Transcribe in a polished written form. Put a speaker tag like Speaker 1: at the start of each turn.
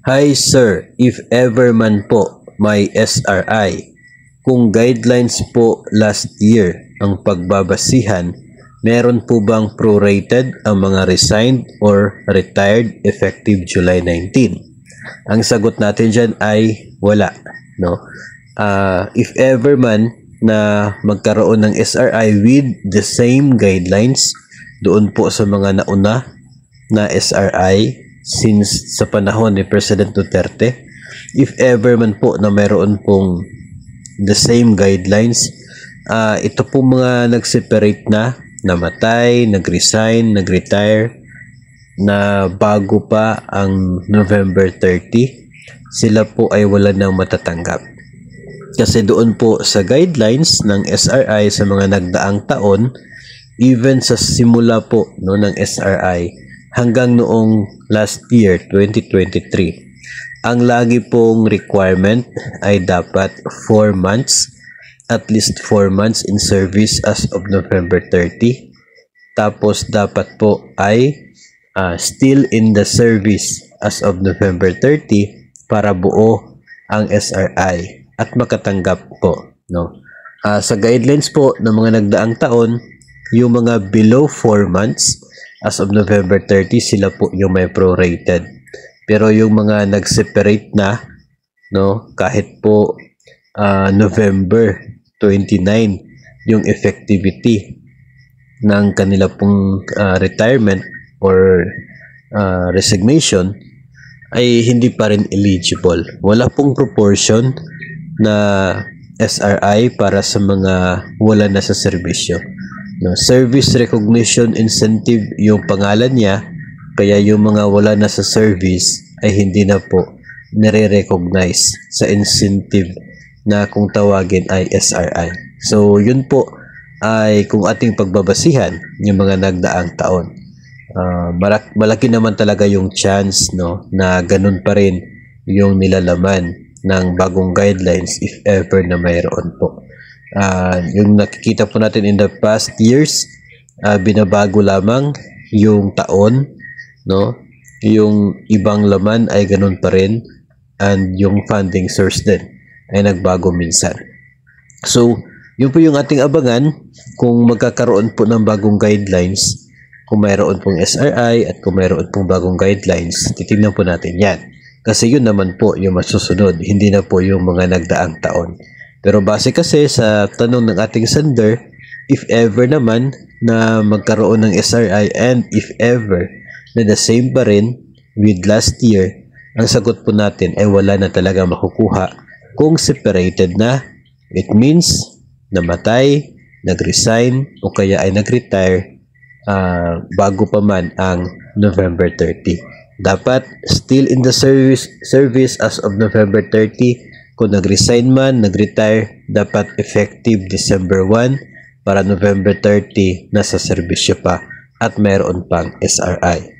Speaker 1: Hi sir, if ever man po may SRI, kung guidelines po last year ang pagbabasihan, meron po bang prorated ang mga resigned or retired effective July 19? Ang sagot natin dyan ay wala. No? If ever man na magkaroon ng SRI with the same guidelines doon po sa mga nauna na SRI since sa panahon ni President Duterte, if ever man po na mayroon pong the same guidelines, ito po mga nag-separate na, namatay, nag-resign, nag-retire, na bago pa ang November 30, sila po ay wala nang matatanggap. Kasi doon po sa guidelines ng SRI sa mga nagdaang taon, even sa simula po no, ng SRI, hanggang noong last year, 2023, ang lagi pong requirement ay dapat 4 months, at least 4 months in service as of November 30. Tapos dapat po ay still in the service as of November 30 para buo ang SRI at makatanggap po. No? Sa guidelines po ng mga nagdaang taon, yung mga below 4 months as of November 30, sila po yung may prorated. Pero yung mga nag-separate na, no, kahit po November 29, yung effectivity ng kanila pong retirement or resignation, ay hindi pa rin eligible. Wala pong proportion na SRI para sa mga wala na sa serbisyo. No, service recognition incentive yung pangalan niya, kaya yung mga wala na sa service ay hindi na po nire-recognize sa incentive na kung tawagin ay SRI. So yun po ay kung ating pagbabasihan yung mga nagdaang taon. Malaki naman talaga yung chance, no, na ganun pa rin yung nilalaman ng bagong guidelines if ever na mayroon po. Yung nakikita po natin in the past years, binabago lamang yung taon, no? Yung ibang laman ay ganun pa rin, and yung funding source din ay nagbago minsan. So, yun po yung ating abangan kung magkakaroon po ng bagong guidelines, kung mayroon pong SRI at kung mayroon pong bagong guidelines, titignan po natin yan. Kasi yun naman po yung masusunod, hindi na po yung mga nagdaang taon. Pero base kasi sa tanong ng ating sender, if ever naman na magkaroon ng SRI and if ever na the same pa rin with last year, ang sagot po natin ay wala na talaga makukuha kung separated na. It means namatay, nag-resign o kaya ay nag-retire bago pa man ang November 30. Dapat still in the service as of November 30. Kung nag-resign man, nag-retire, dapat effective December 1 para November 30 nasa serbisyo pa at mayroon pang SRI.